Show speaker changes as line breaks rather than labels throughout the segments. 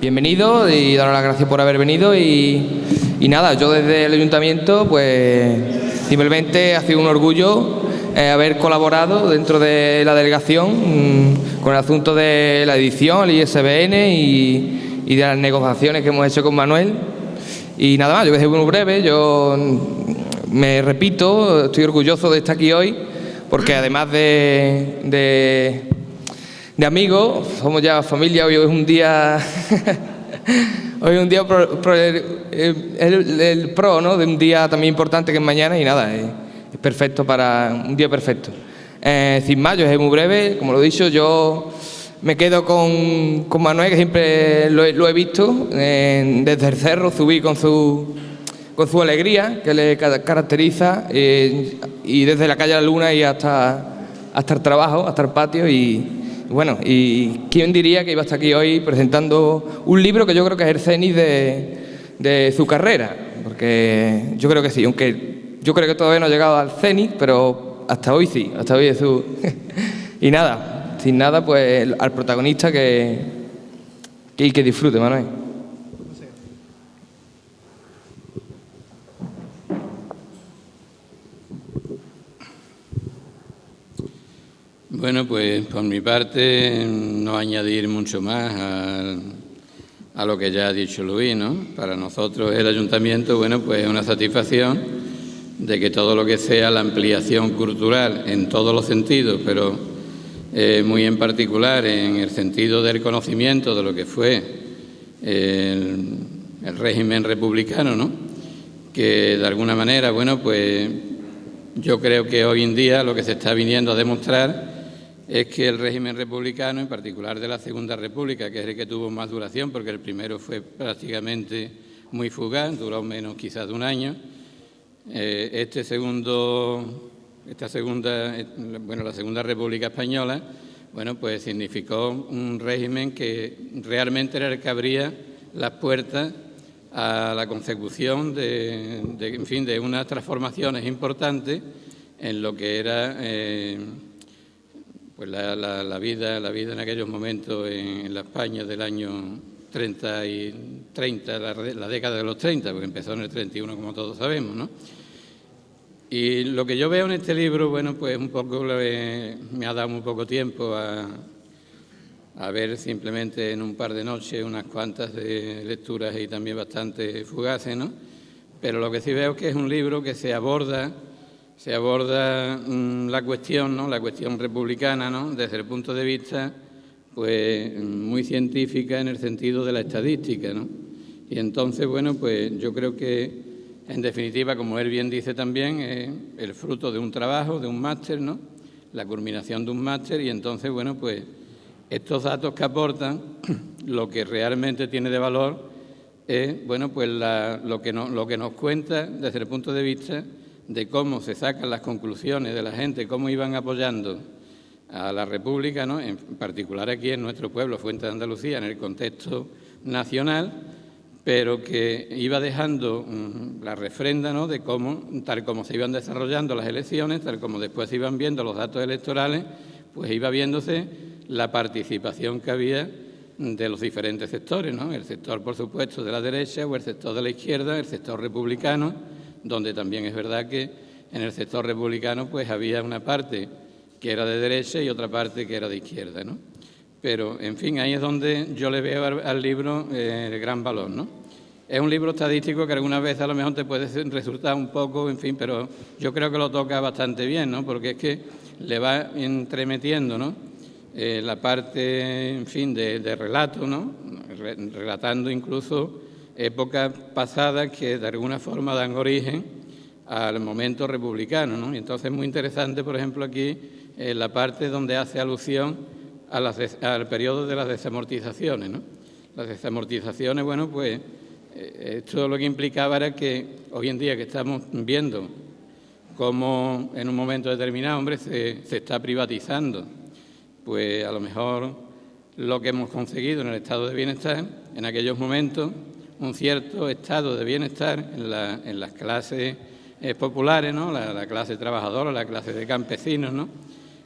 bienvenido y daros las gracias por haber venido y nada, yo desde el ayuntamiento pues simplemente ha sido un orgullo haber colaborado dentro de la delegación con el asunto de la edición, el ISBN y de las negociaciones que hemos hecho con Manuel. Y nada más, yo voy a ser muy breve, yo me repito, estoy orgulloso de estar aquí hoy porque además de amigos, somos ya familia. Hoy es un día hoy es un día el pro, ¿no?, de un día también importante que es mañana y nada, es perfecto para un día perfecto. Sin más, yo es muy breve, como lo he dicho, yo me quedo con Manuel, que siempre lo he visto desde el cerro, subir con su alegría que le caracteriza y desde la calle a la luna y hasta el trabajo, hasta el patio y bueno, y quién diría que iba a estar aquí hoy presentando un libro que yo creo que es el cenit de su carrera, porque yo creo que sí, aunque yo creo que todavía no ha llegado al cenit, pero hasta hoy sí, hasta hoy es su... Y nada, sin nada, pues al protagonista que disfrute, Manuel.
Bueno, pues por mi parte no añadir mucho más a lo que ya ha dicho Luis, ¿no? Para nosotros el ayuntamiento, bueno, pues es una satisfacción de que todo lo que sea la ampliación cultural en todos los sentidos, pero muy en particular en el sentido del conocimiento de lo que fue el régimen republicano, ¿no?, que de alguna manera, bueno, pues yo creo que hoy en día lo que se está viniendo a demostrar es que el régimen republicano, en particular de la Segunda República, que es el que tuvo más duración, porque el primero fue prácticamente muy fugaz, duró menos quizás de un año, la Segunda República Española, bueno, pues significó un régimen que realmente era el que abría las puertas a la consecución de unas transformaciones importantes en lo que era pues la vida en aquellos momentos en la España del año 30, la década de los 30, porque empezó en el 31, como todos sabemos, ¿no? Y lo que yo veo en este libro, bueno, pues un poco me ha dado muy poco tiempo a ver simplemente en un par de noches unas cuantas de lecturas y también bastante fugaces, ¿no? Pero lo que sí veo es que es un libro que se aborda la cuestión, ¿no?, la cuestión republicana, ¿no?, desde el punto de vista pues muy científica en el sentido de la estadística, ¿no? Y entonces, bueno, pues yo creo que en definitiva, como él bien dice también, es el fruto de un trabajo, de un máster, ¿no?, la culminación de un máster, y entonces, bueno, pues estos datos que aportan, lo que realmente tiene de valor es, bueno, pues lo que nos cuenta desde el punto de vista de cómo se sacan las conclusiones de la gente, cómo iban apoyando a la República, ¿no?, en particular aquí en nuestro pueblo, Fuente de Andalucía, en el contexto nacional, pero que iba dejando la refrenda, ¿no?, de cómo, tal como se iban desarrollando las elecciones, tal como después se iban viendo los datos electorales, pues iba viéndose la participación que había de los diferentes sectores, ¿no?, el sector, por supuesto, de la derecha o el sector de la izquierda, el sector republicano, donde también es verdad que en el sector republicano pues había una parte que era de derecha y otra parte que era de izquierda, ¿no? Pero, en fin, ahí es donde yo le veo al libro el gran valor, ¿no? Es un libro estadístico que algunas veces a lo mejor te puede resultar un poco, en fin, pero yo creo que lo toca bastante bien, ¿no?, porque es que le va entremetiendo, ¿no?, la parte, en fin, de relato, ¿no?, relatando incluso épocas pasadas que de alguna forma dan origen al momento republicano, ¿no? Y entonces es muy interesante, por ejemplo, aquí la parte donde hace alusión al periodo de las desamortizaciones, ¿no? Las desamortizaciones, bueno, pues esto lo que implicaba era que hoy en día que estamos viendo cómo en un momento determinado, hombre, se está privatizando, pues a lo mejor lo que hemos conseguido en el estado de bienestar, en aquellos momentos, un cierto estado de bienestar en las clases populares, ¿no?, la clase trabajadora, la clase de campesinos, ¿no?,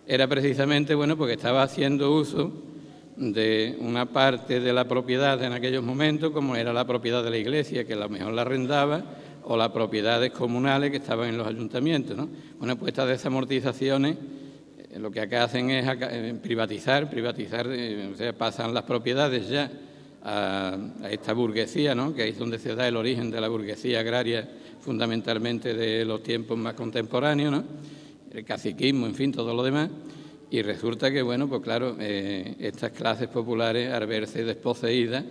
era precisamente, bueno, porque estaba haciendo uso de una parte de la propiedad en aquellos momentos, como era la propiedad de la Iglesia, que a lo mejor la arrendaba, o las propiedades comunales que estaban en los ayuntamientos, ¿no? Bueno, pues estas desamortizaciones lo que acá hacen es privatizar, o sea, pasan las propiedades ya a esta burguesía, ¿no? Que ahí es donde se da el origen de la burguesía agraria, fundamentalmente de los tiempos más contemporáneos, ¿no? El caciquismo, en fin, todo lo demás. Y resulta que, bueno, pues claro, estas clases populares, al verse desposeídas,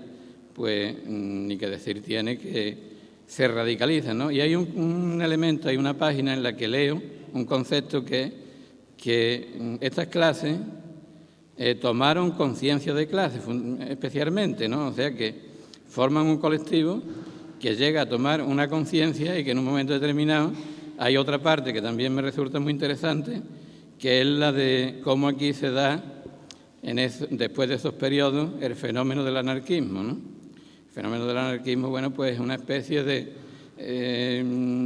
pues ni que decir tiene que se radicalizan, ¿no? Y hay un elemento, hay una página en la que leo un concepto que estas clases tomaron conciencia de clase, especialmente, ¿no? O sea, que forman un colectivo que llega a tomar una conciencia y que en un momento determinado hay otra parte que también me resulta muy interesante, que es la de cómo aquí se da, después de esos periodos, el fenómeno del anarquismo, ¿no? El fenómeno del anarquismo, bueno, pues es una especie de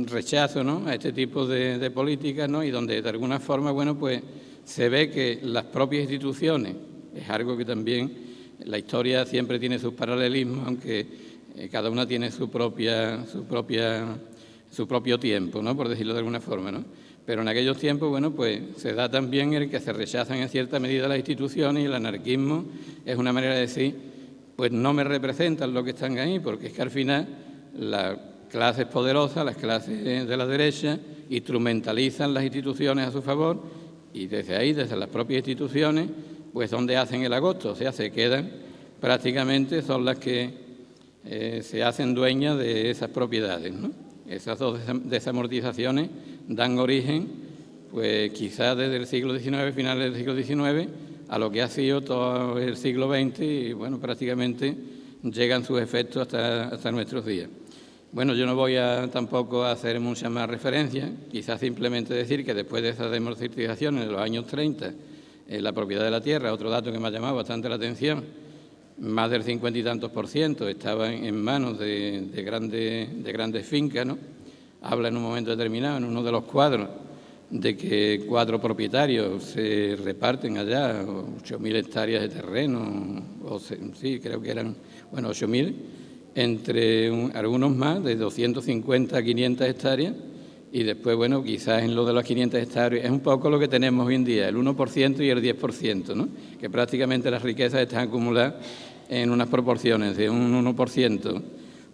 rechazo, ¿no?, a este tipo de políticas, ¿no?, y donde de alguna forma, bueno, pues se ve que las propias instituciones, es algo que también la historia siempre tiene sus paralelismos, aunque cada una tiene su propio tiempo, ¿no?, por decirlo de alguna forma, ¿no? Pero en aquellos tiempos, bueno, pues se da también el que se rechazan en cierta medida las instituciones, y el anarquismo es una manera de decir, pues no me representan lo que están ahí, porque es que al final las clases poderosas, las clases de la derecha, instrumentalizan las instituciones a su favor, y desde ahí, desde las propias instituciones, pues donde hacen el agosto, o sea, se quedan prácticamente, son las que se hacen dueñas de esas propiedades, ¿no? Esas dos desamortizaciones dan origen, pues quizás desde el siglo XIX, finales del siglo XIX, a lo que ha sido todo el siglo XX, y bueno, prácticamente llegan sus efectos hasta nuestros días. Bueno, yo no voy tampoco a hacer muchas más referencias, quizás simplemente decir que después de esa desamortización en los años 30, la propiedad de la tierra, otro dato que me ha llamado bastante la atención, más del 50 y tantos % estaba en manos de grandes fincas, ¿no? Habla en un momento determinado, en uno de los cuadros, de que 4 propietarios se reparten allá 8.000 hectáreas de terreno, sí, creo que eran, bueno, 8.000, entre algunos más, de 250 a 500 hectáreas, y después, bueno, quizás en lo de las 500 hectáreas es un poco lo que tenemos hoy en día, el 1% y el 10%, ¿no? Que prácticamente las riquezas están acumuladas en unas proporciones de un 1%,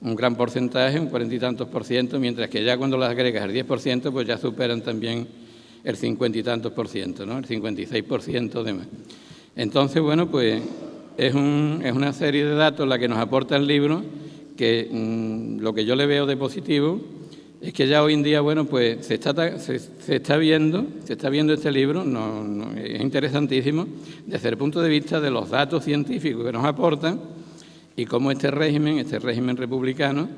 un gran porcentaje, un 40 y tantos %, mientras que ya cuando las agregas el 10%, pues ya superan también el 50 y tantos %, ¿no? El 56% de más. Entonces, bueno, pues es una serie de datos la que nos aporta el libro, que lo que yo le veo de positivo es que ya hoy en día, bueno, pues se está viendo este libro, es interesantísimo, desde el punto de vista de los datos científicos que nos aportan, y cómo este régimen republicano,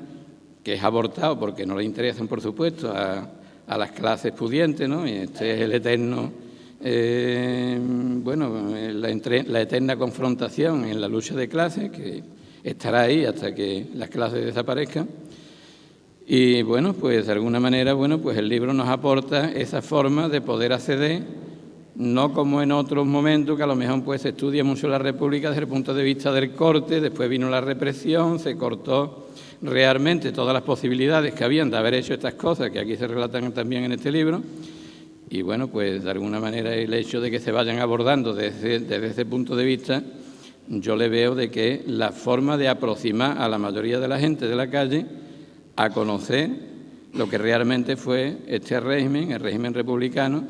que es abortado porque no le interesan, por supuesto, a las clases pudientes, ¿no? Y este es el eterno, la eterna confrontación en la lucha de clases, que estará ahí hasta que las clases desaparezcan. Y bueno, pues de alguna manera, bueno, pues el libro nos aporta esa forma de poder acceder, no como en otros momentos que a lo mejor pues se estudia mucho la República desde el punto de vista del corte, después vino la represión, se cortó realmente todas las posibilidades que habían de haber hecho estas cosas, que aquí se relatan también en este libro, y bueno, pues de alguna manera el hecho de que se vayan abordando desde ese punto de vista, yo le veo de que la forma de aproximar a la mayoría de la gente de la calle a conocer lo que realmente fue este régimen, el régimen republicano,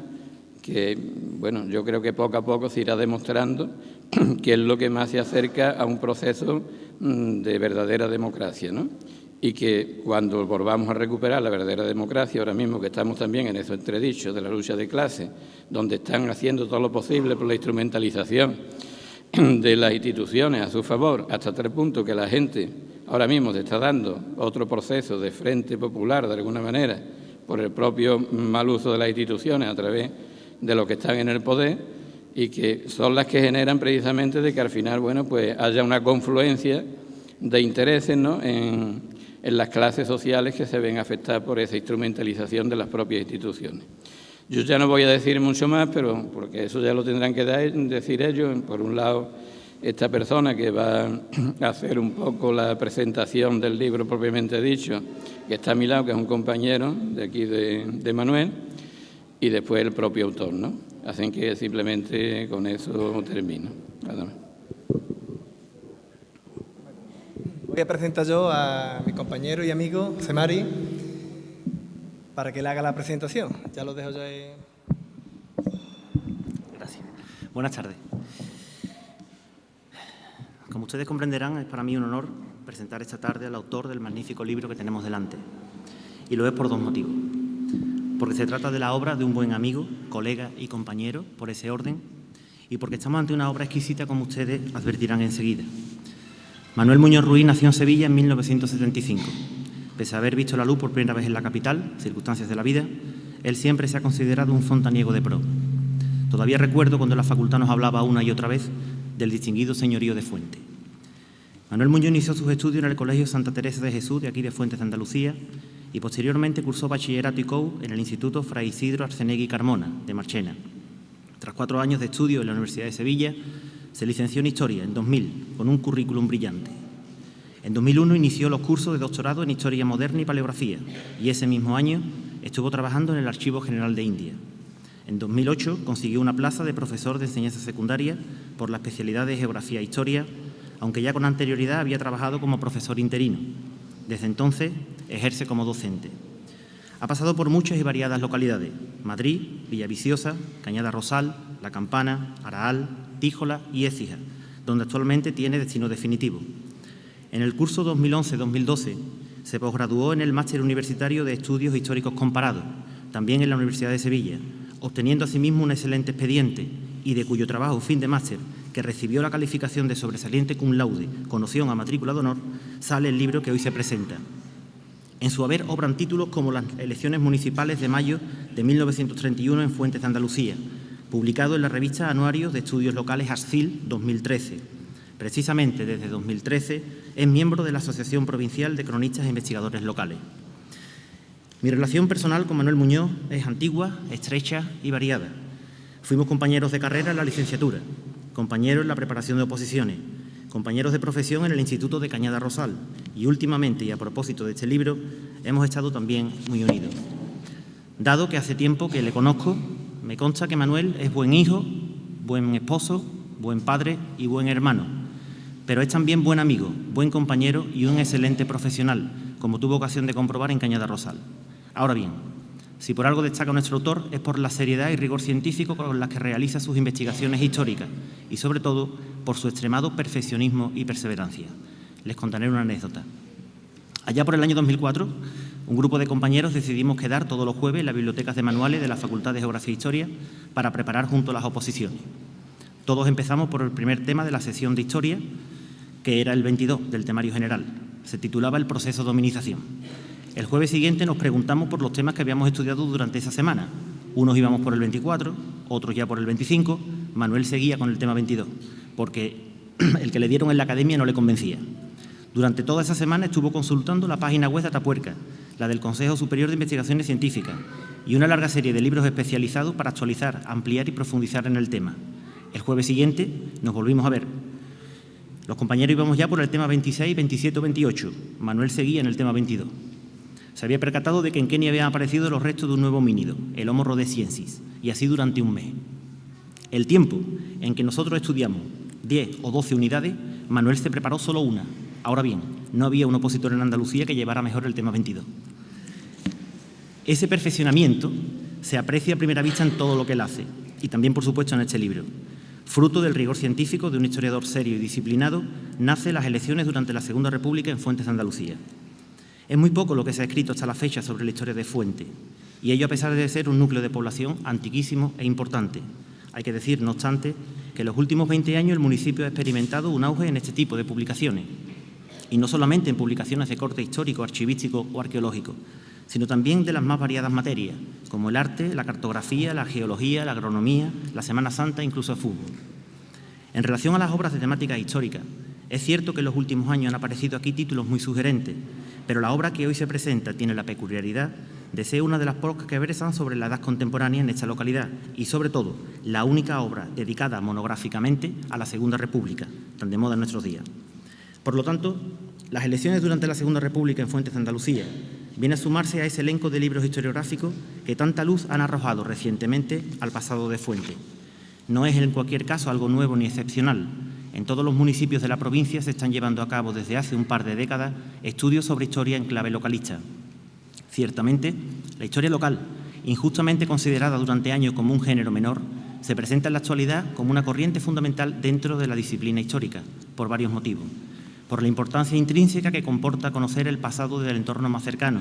que, bueno, yo creo que poco a poco se irá demostrando que es lo que más se acerca a un proceso de verdadera democracia, ¿no? Y que cuando volvamos a recuperar la verdadera democracia, ahora mismo que estamos también en esos entredichos de la lucha de clases, donde están haciendo todo lo posible por la instrumentalización de las instituciones a su favor, hasta tal punto que la gente ahora mismo se está dando otro proceso de frente popular, de alguna manera, por el propio mal uso de las instituciones a través de los que están en el poder, y que son las que generan precisamente de que al final, bueno, pues haya una confluencia de intereses, ¿no?, en las clases sociales que se ven afectadas por esa instrumentalización de las propias instituciones. Yo ya no voy a decir mucho más, pero porque eso ya lo tendrán que decir ellos. Por un lado, esta persona que va a hacer un poco la presentación del libro propiamente dicho, que está a mi lado, que es un compañero de aquí de Manuel, y después el propio autor, ¿no? Así que simplemente con eso termino. Nada más.
Voy a presentar yo a mi compañero y amigo, José Mari, para que le haga la presentación. Ya lo dejo yo ahí.
Gracias. Buenas tardes. Como ustedes comprenderán, es para mí un honor presentar esta tarde al autor del magnífico libro que tenemos delante. Y lo es por dos motivos. Porque se trata de la obra de un buen amigo, colega y compañero, por ese orden, y porque estamos ante una obra exquisita, como ustedes advertirán enseguida. Manuel Muñoz Ruiz nació en Sevilla en 1975. Pese a haber visto la luz por primera vez en la capital, circunstancias de la vida, él siempre se ha considerado un fontaniego de pro. Todavía recuerdo cuando la facultad nos hablaba una y otra vez del distinguido señorío de Fuente. Manuel Muñoz inició sus estudios en el Colegio Santa Teresa de Jesús, de aquí de Fuentes de Andalucía, y posteriormente cursó bachillerato y COU en el Instituto Fray Isidro Arcenegui Carmona, de Marchena. Tras 4 años de estudio en la Universidad de Sevilla, se licenció en Historia en 2000, con un currículum brillante. En 2001 inició los cursos de doctorado en Historia Moderna y Paleografía, y ese mismo año estuvo trabajando en el Archivo General de India. En 2008 consiguió una plaza de profesor de enseñanza secundaria por la especialidad de Geografía e Historia, aunque ya con anterioridad había trabajado como profesor interino. Desde entonces ejerce como docente. Ha pasado por muchas y variadas localidades: Madrid, Villaviciosa, Cañada Rosal, La Campana, Araal, Tíjola y Écija, donde actualmente tiene destino definitivo. En el curso 2011-2012 se posgraduó en el Máster Universitario de Estudios Históricos Comparados, también en la Universidad de Sevilla, obteniendo asimismo un excelente expediente y de cuyo trabajo fin de máster, que recibió la calificación de sobresaliente cum laude con opción a matrícula de honor, sale el libro que hoy se presenta. En su haber obran títulos como las elecciones municipales de mayo de 1931 en Fuentes de Andalucía, publicado en la revista Anuario de Estudios Locales ASCIL 2013. Precisamente desde 2013 es miembro de la Asociación Provincial de Cronistas e Investigadores Locales. Mi relación personal con Manuel Muñoz es antigua, estrecha y variada. Fuimos compañeros de carrera en la licenciatura, compañeros en la preparación de oposiciones, compañeros de profesión en el Instituto de Cañada Rosal y últimamente, y a propósito de este libro, hemos estado también muy unidos. Dado que hace tiempo que le conozco, me consta que Manuel es buen hijo, buen esposo, buen padre y buen hermano, pero es también buen amigo, buen compañero y un excelente profesional, como tuvo ocasión de comprobar en Cañada Rosal. Ahora bien, si por algo destaca nuestro autor es por la seriedad y rigor científico con las que realiza sus investigaciones históricas y, sobre todo, por su extremado perfeccionismo y perseverancia. Les contaré una anécdota. Allá por el año 2004, un grupo de compañeros decidimos quedar todos los jueves en las bibliotecas de manuales de la Facultad de Geografía e Historia para preparar juntos las oposiciones. Todos empezamos por el primer tema de la sesión de Historia, que era el 22 del temario general. Se titulaba El proceso de hominización. El jueves siguiente nos preguntamos por los temas que habíamos estudiado durante esa semana. Unos íbamos por el 24, otros ya por el 25. Manuel seguía con el tema 22, porque el que le dieron en la academia no le convencía. Durante toda esa semana estuvo consultando la página web de Atapuerca, la del Consejo Superior de Investigaciones Científicas, y una larga serie de libros especializados para actualizar, ampliar y profundizar en el tema. El jueves siguiente nos volvimos a ver. Los compañeros íbamos ya por el tema 26, 27 o 28. Manuel seguía en el tema 22. Se había percatado de que en Kenia habían aparecido los restos de un nuevo homínido, el Homo rhodesiensis, y así durante un mes. El tiempo en que nosotros estudiamos 10 o 12 unidades, Manuel se preparó solo una. Ahora bien, no había un opositor en Andalucía que llevara mejor el tema 22. Ese perfeccionamiento se aprecia a primera vista en todo lo que él hace, y también, por supuesto, en este libro. Fruto del rigor científico de un historiador serio y disciplinado, nace las elecciones durante la Segunda República en Fuentes de Andalucía. Es muy poco lo que se ha escrito hasta la fecha sobre la historia de Fuente, y ello a pesar de ser un núcleo de población antiquísimo e importante. Hay que decir, no obstante, que en los últimos 20 años el municipio ha experimentado un auge en este tipo de publicaciones, y no solamente en publicaciones de corte histórico, archivístico o arqueológico, sino también de las más variadas materias, como el arte, la cartografía, la geología, la agronomía, la Semana Santa e incluso el fútbol. En relación a las obras de temática histórica, es cierto que en los últimos años han aparecido aquí títulos muy sugerentes, pero la obra que hoy se presenta tiene la peculiaridad de ser una de las pocas que versan sobre la edad contemporánea en esta localidad y, sobre todo, la única obra dedicada monográficamente a la Segunda República, tan de moda en nuestros días. Por lo tanto, las elecciones durante la Segunda República en Fuentes de Andalucía viene a sumarse a ese elenco de libros historiográficos que tanta luz han arrojado recientemente al pasado de Fuentes. No es en cualquier caso algo nuevo ni excepcional. En todos los municipios de la provincia se están llevando a cabo desde hace un par de décadas estudios sobre historia en clave localista. Ciertamente, la historia local, injustamente considerada durante años como un género menor, se presenta en la actualidad como una corriente fundamental dentro de la disciplina histórica, por varios motivos. Por la importancia intrínseca que comporta conocer el pasado del entorno más cercano,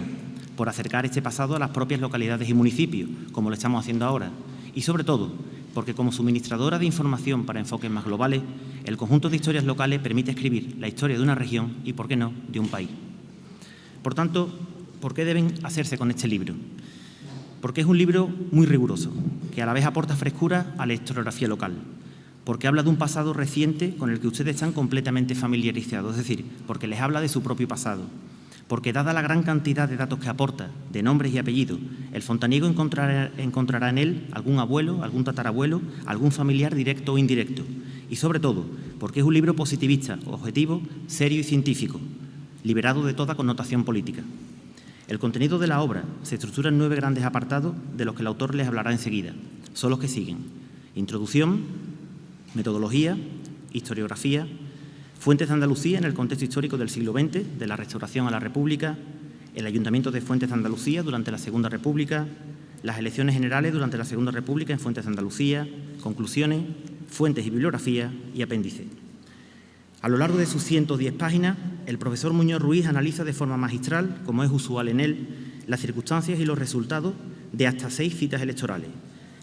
por acercar este pasado a las propias localidades y municipios, como lo estamos haciendo ahora, y sobre todo, porque como suministradora de información para enfoques más globales, el conjunto de historias locales permite escribir la historia de una región y, por qué no, de un país. Por tanto, ¿por qué deben hacerse con este libro? Porque es un libro muy riguroso, que a la vez aporta frescura a la historiografía local, porque habla de un pasado reciente con el que ustedes están completamente familiarizados, es decir, porque les habla de su propio pasado, porque dada la gran cantidad de datos que aporta, de nombres y apellidos, el fontaniego encontrará en él algún abuelo, algún tatarabuelo, algún familiar directo o indirecto, y sobre todo, porque es un libro positivista, objetivo, serio y científico, liberado de toda connotación política. El contenido de la obra se estructura en 9 grandes apartados de los que el autor les hablará enseguida. Son los que siguen: introducción, metodología, historiografía, Fuentes de Andalucía en el contexto histórico del siglo XX, de la Restauración a la República, el Ayuntamiento de Fuentes de Andalucía durante la Segunda República, las elecciones generales durante la Segunda República en Fuentes de Andalucía, conclusiones, fuentes y bibliografía y apéndice. A lo largo de sus 110 páginas, el profesor Muñoz Ruiz analiza de forma magistral, como es usual en él, las circunstancias y los resultados de hasta 6 citas electorales: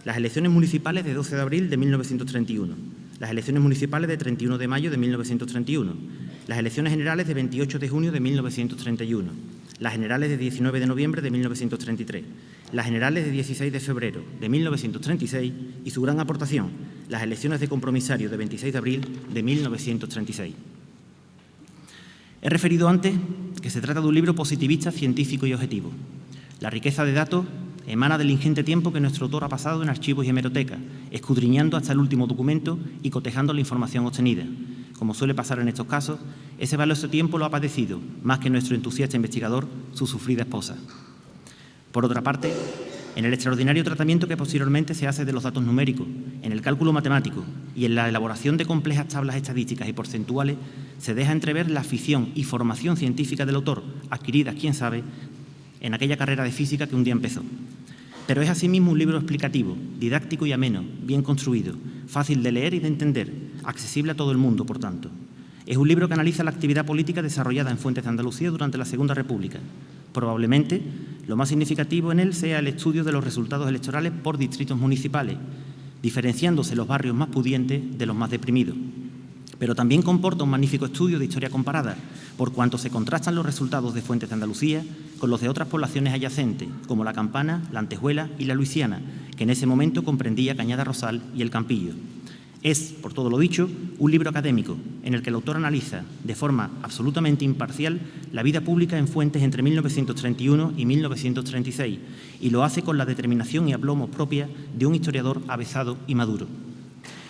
las elecciones municipales de 12 de abril de 1931, las elecciones municipales de 31 de mayo de 1931, las elecciones generales de 28 de junio de 1931, las generales de 19 de noviembre de 1933, las generales de 16 de febrero de 1936 y su gran aportación, las elecciones de compromisario de 26 de abril de 1936. He referido antes que se trata de un libro positivista, científico y objetivo. La riqueza de datos emana del ingente tiempo que nuestro autor ha pasado en archivos y hemerotecas, escudriñando hasta el último documento y cotejando la información obtenida. Como suele pasar en estos casos, ese valioso tiempo lo ha padecido, más que nuestro entusiasta investigador, su sufrida esposa. Por otra parte, en el extraordinario tratamiento que posteriormente se hace de los datos numéricos, en el cálculo matemático y en la elaboración de complejas tablas estadísticas y porcentuales, se deja entrever la afición y formación científica del autor, adquiridas, quién sabe, en aquella carrera de física que un día empezó. Pero es asimismo un libro explicativo, didáctico y ameno, bien construido, fácil de leer y de entender, accesible a todo el mundo, por tanto. Es un libro que analiza la actividad política desarrollada en Fuentes de Andalucía durante la Segunda República. Probablemente lo más significativo en él sea el estudio de los resultados electorales por distritos municipales, diferenciándose los barrios más pudientes de los más deprimidos. Pero también comporta un magnífico estudio de historia comparada, por cuanto se contrastan los resultados de Fuentes de Andalucía con los de otras poblaciones adyacentes, como la Campana, la Antejuela y la Luisiana, que en ese momento comprendía Cañada Rosal y el Campillo. Es, por todo lo dicho, un libro académico en el que el autor analiza de forma absolutamente imparcial la vida pública en Fuentes entre 1931 y 1936 y lo hace con la determinación y aplomo propia de un historiador avezado y maduro.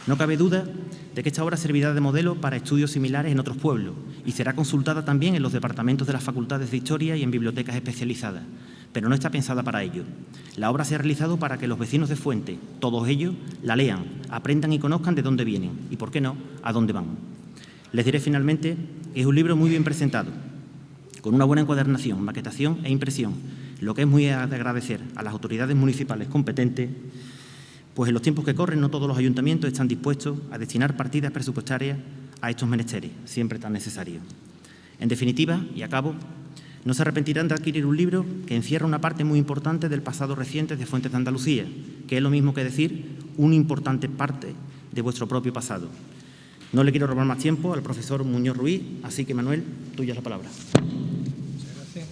No cabe duda de que esta obra servirá de modelo para estudios similares en otros pueblos y será consultada también en los departamentos de las facultades de Historia y en bibliotecas especializadas, pero no está pensada para ello. La obra se ha realizado para que los vecinos de Fuentes, todos ellos, la lean, aprendan y conozcan de dónde vienen y, por qué no, a dónde van. Les diré finalmente que es un libro muy bien presentado, con una buena encuadernación, maquetación e impresión, lo que es muy de agradecer a las autoridades municipales competentes, pues en los tiempos que corren no todos los ayuntamientos están dispuestos a destinar partidas presupuestarias a estos menesteres, siempre tan necesarios. En definitiva, y acabo, no se arrepentirán de adquirir un libro que encierra una parte muy importante del pasado reciente de Fuentes de Andalucía, que es lo mismo que decir una importante parte de vuestro propio pasado. No le quiero robar más tiempo al profesor Muñoz Ruiz, así que, Manuel, tuya es la palabra.
Muchas gracias.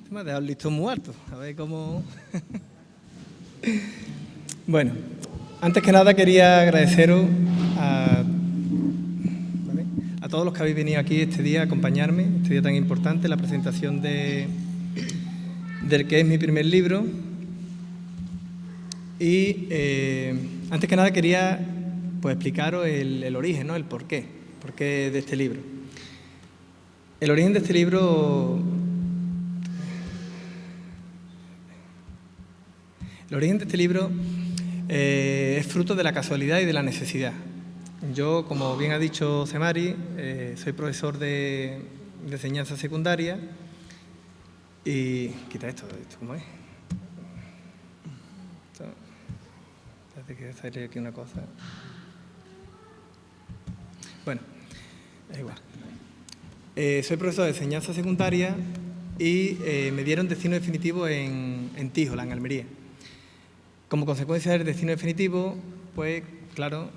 Me ha dejado el listón muy alto. A ver cómo... Bueno, antes que nada quería agradeceros a todos los que habéis venido aquí este día a acompañarme, este día tan importante, la presentación del que es mi primer libro. Y antes que nada quería pues explicaros el origen, ¿no? El porqué de este libro. El origen de este libro... es fruto de la casualidad y de la necesidad. Yo, como bien ha dicho Semari, soy profesor de enseñanza secundaria y... Quita esto ¿cómo es? Parece que sale aquí una cosa... Bueno, es igual. Soy profesor de enseñanza secundaria y me dieron destino definitivo en Tíjola, en Almería. Como consecuencia del destino definitivo, pues claro,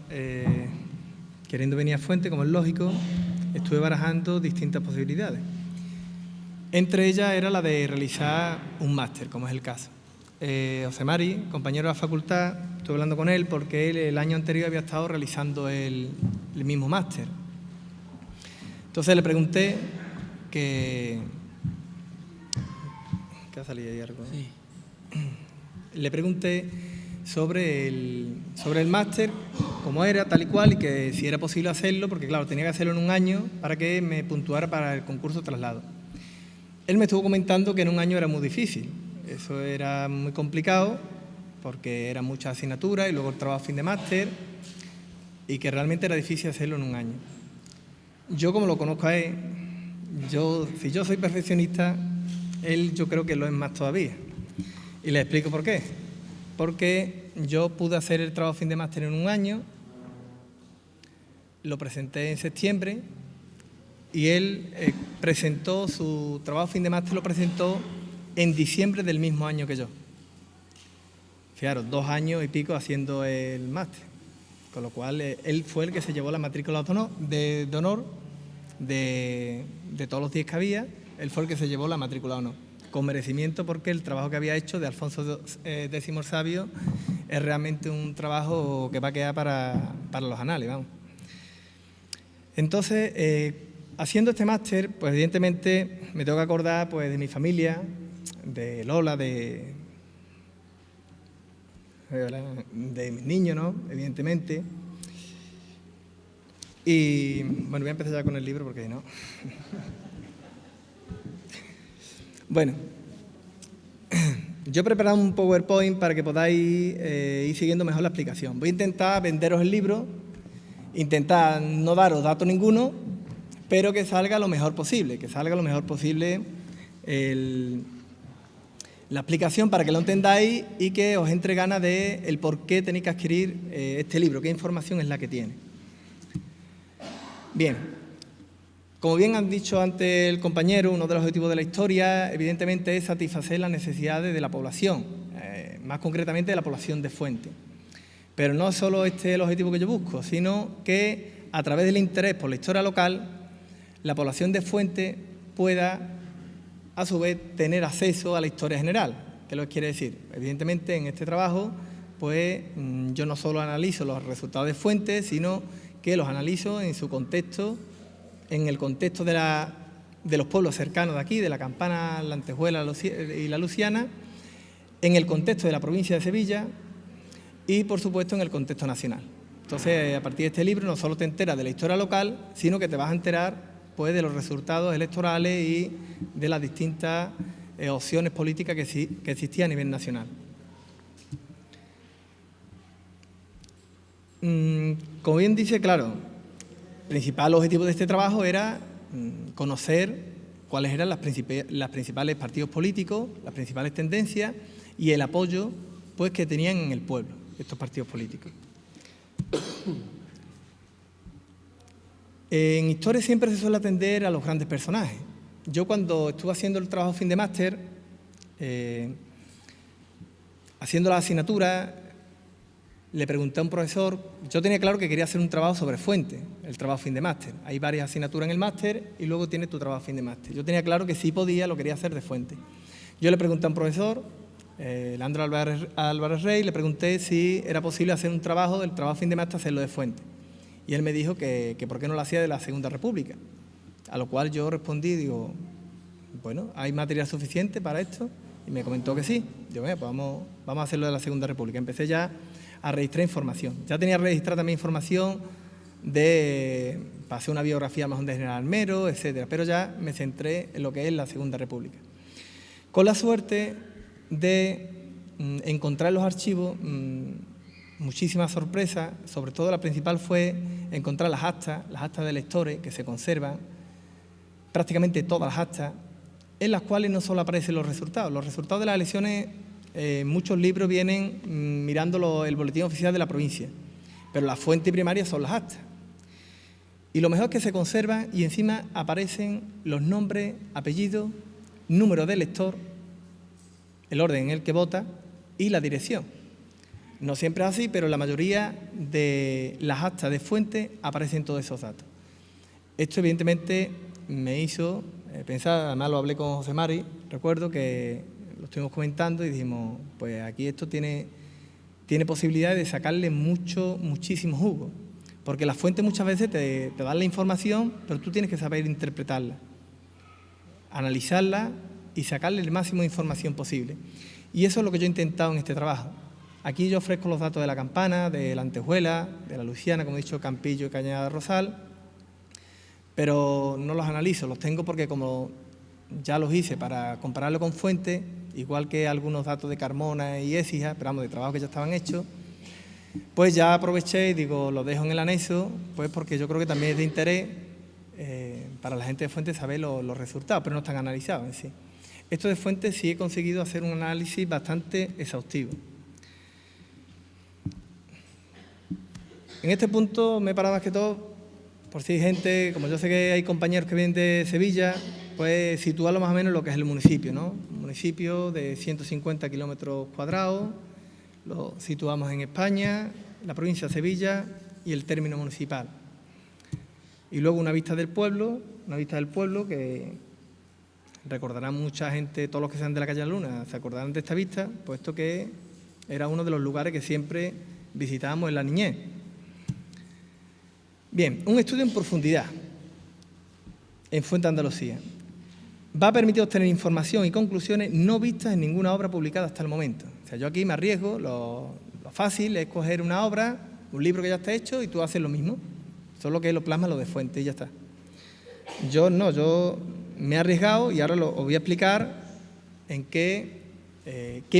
queriendo venir a Fuente, como es lógico, estuve barajando distintas posibilidades. Entre ellas era la de realizar un máster, como es el caso. José Mari, compañero de la facultad, estuve hablando con él porque él el año anterior había estado realizando el mismo máster. Entonces le pregunté ¿Qué ha salido ahí algo? Sí. Le pregunté sobre el máster, cómo era, tal y cual, y que si era posible hacerlo, porque claro, tenía que hacerlo en un año para que me puntuara para el concurso de traslado. Él me estuvo comentando que en un año era muy difícil, eso era muy complicado, porque eran muchas asignaturas y luego el trabajo fin de máster, y que realmente era difícil hacerlo en un año. Yo, como lo conozco a él, si yo soy perfeccionista, él yo creo que lo es más todavía. Y le explico por qué. Porque yo pude hacer el trabajo fin de máster en un año, lo presenté en septiembre y él presentó su trabajo fin de máster, lo presentó en diciembre del mismo año que yo. Fijaros, 2 años y pico haciendo el máster. Con lo cual, él fue el que se llevó la matrícula de honor de todos los 10 que había, él fue el que se llevó la matrícula de honor. Con merecimiento, porque el trabajo que había hecho de Alfonso X el Sabio es realmente un trabajo que va a quedar para los anales, vamos. Entonces, haciendo este máster, pues evidentemente me tengo que acordar pues, de mi familia, de Lola, de mis niños, ¿no? Evidentemente. Y bueno, voy a empezar ya con el libro porque no... Bueno, yo he preparado un PowerPoint para que podáis ir siguiendo mejor la explicación. Voy a intentar venderos el libro, intentar no daros datos ninguno, pero que salga lo mejor posible, la explicación para que lo entendáis y que os entre ganas de el por qué tenéis que adquirir este libro, qué información es la que tiene. Bien. Como bien han dicho antes el compañero, uno de los objetivos de la historia, evidentemente, es satisfacer las necesidades de la población, más concretamente de la población de Fuente. Pero no solo este es el objetivo que yo busco, sino que a través del interés por la historia local, la población de Fuente pueda, a su vez, tener acceso a la historia general. ¿Qué lo quiere decir? Evidentemente, en este trabajo, pues yo no solo analizo los resultados de Fuente, sino que los analizo en su contexto, en el contexto de los pueblos cercanos de aquí, de la Campana, la Antejuela y la Luciana, en el contexto de la provincia de Sevilla y, por supuesto, en el contexto nacional. Entonces, a partir de este libro no solo te enteras de la historia local, sino que te vas a enterar pues, de los resultados electorales y de las distintas opciones políticas que existían a nivel nacional. Como bien dice, claro, el principal objetivo de este trabajo era conocer cuáles eran los principales partidos políticos, las principales tendencias y el apoyo pues, que tenían en el pueblo estos partidos políticos. En historia siempre se suele atender a los grandes personajes. Yo cuando estuve haciendo el trabajo fin de máster, haciendo la asignatura, le pregunté a un profesor, yo tenía claro que quería hacer un trabajo sobre Fuente, el trabajo fin de máster. Hay varias asignaturas en el máster y luego tienes tu trabajo fin de máster. Yo tenía claro que si podía, lo quería hacer de Fuente. Yo le pregunté a un profesor, Leandro Álvarez Rey, le pregunté si era posible hacer un trabajo, el trabajo fin de máster, hacerlo de Fuente. Y él me dijo que por qué no lo hacía de la Segunda República. A lo cual yo respondí, digo, bueno, ¿hay material suficiente para esto? Y me comentó que sí. Digo, pues vamos a hacerlo de la Segunda República. Empecé ya a registrar información. Ya tenía registrada también información para hacer una biografía más de General Mero, etcétera. Pero ya me centré en lo que es la Segunda República. Con la suerte de encontrar en los archivos muchísimas sorpresas. Sobre todo la principal fue encontrar las actas de lectores que se conservan, prácticamente todas las actas, en las cuales no solo aparecen los resultados. Los resultados de las elecciones, muchos libros vienen mirando el boletín oficial de la provincia, pero la fuente primaria son las actas. Y lo mejor es que se conservan y encima aparecen los nombres, apellidos, número de elector, el orden en el que vota y la dirección. No siempre es así, pero en la mayoría de las actas de fuente aparecen todos esos datos. Esto evidentemente me hizo pensar, además lo hablé con José Mari, recuerdo que lo estuvimos comentando y dijimos, pues aquí esto tiene posibilidad de sacarle muchísimo jugo, porque las fuentes muchas veces te dan la información, pero tú tienes que saber interpretarla, analizarla y sacarle el máximo de información posible. Y eso es lo que yo he intentado en este trabajo. Aquí yo ofrezco los datos de la Campana, de la Antejuela, de la Luciana, como he dicho, Campillo y Cañada de Rosal, pero no los analizo, los tengo porque como ya los hice para compararlo con fuentes, igual que algunos datos de Carmona y Écija, pero vamos, de trabajo que ya estaban hechos, pues ya aproveché y digo, los dejo en el anexo, pues porque yo creo que también es de interés para la gente de Fuentes saber los resultados, pero no están analizados en sí. Esto de Fuentes sí he conseguido hacer un análisis bastante exhaustivo. En este punto me he parado más que todo por si hay gente, como yo sé que hay compañeros que vienen de Sevilla, pues situarlo más o menos lo que es el municipio, ¿no? Un municipio de 150 kilómetros cuadrados, lo situamos en España, la provincia de Sevilla y el término municipal. Y luego una vista del pueblo que recordarán mucha gente, todos los que sean de la calle de la Luna, se acordarán de esta vista, puesto que era uno de los lugares que siempre visitábamos en la niñez. Bien, un estudio en profundidad en Fuente Andalucía. Va a permitir obtener información y conclusiones no vistas en ninguna obra publicada hasta el momento. O sea, yo aquí me arriesgo, lo fácil es coger una obra, un libro que ya está hecho y tú haces lo mismo, solo que lo plasma lo de Fuente y ya está. Yo no, yo me he arriesgado y ahora os voy a explicar en qué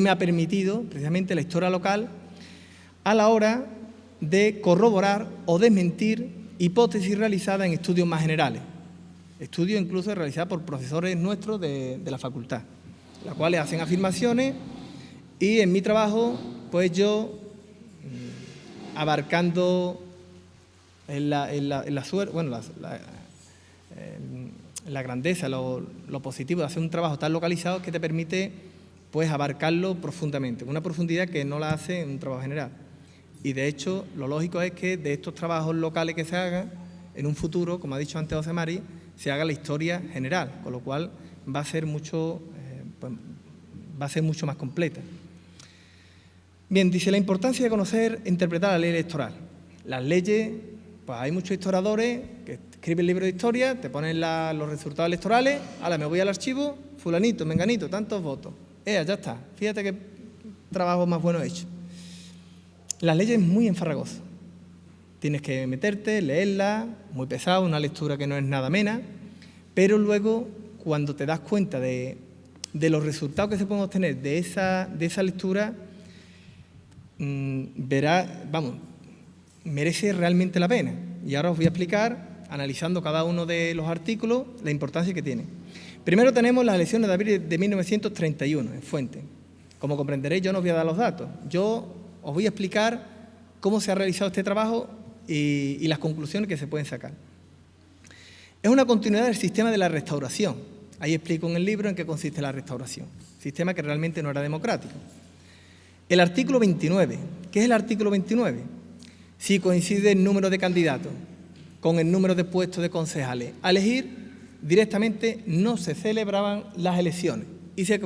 me ha permitido precisamente la historia local a la hora de corroborar o desmentir hipótesis realizadas en estudios más generales, estudios incluso realizados por profesores nuestros de la facultad, los cuales hacen afirmaciones y en mi trabajo, pues yo, abarcando la grandeza, lo positivo de hacer un trabajo tan localizado que te permite pues abarcarlo profundamente, con una profundidad que no la hace en un trabajo general. Y de hecho, lo lógico es que de estos trabajos locales que se hagan, en un futuro, como ha dicho antes José Mari, se haga la historia general, con lo cual va a ser mucho más completa. Bien, dice la importancia de conocer e interpretar la ley electoral. Las leyes, pues hay muchos historiadores que escriben libros de historia, te ponen los resultados electorales, ahora me voy al archivo, fulanito, menganito, tantos votos. Ya está, fíjate qué trabajo más bueno he hecho. Las leyes es muy enfarragoso. Tienes que meterte, leerla, muy pesado, una lectura que no es nada amena, pero luego, cuando te das cuenta de los resultados que se pueden obtener de esa lectura, merece realmente la pena. Y ahora os voy a explicar, analizando cada uno de los artículos, la importancia que tiene. Primero tenemos las elecciones de abril de 1931, en Fuente. Como comprenderéis, yo no os voy a dar los datos. Yo os voy a explicar cómo se ha realizado este trabajo y las conclusiones que se pueden sacar. Es una continuidad del sistema de la restauración. Ahí explico en el libro en qué consiste la restauración. Sistema que realmente no era democrático. El artículo 29. ¿Qué es el artículo 29? Si coincide el número de candidatos con el número de puestos de concejales a elegir, directamente no se celebraban las elecciones y se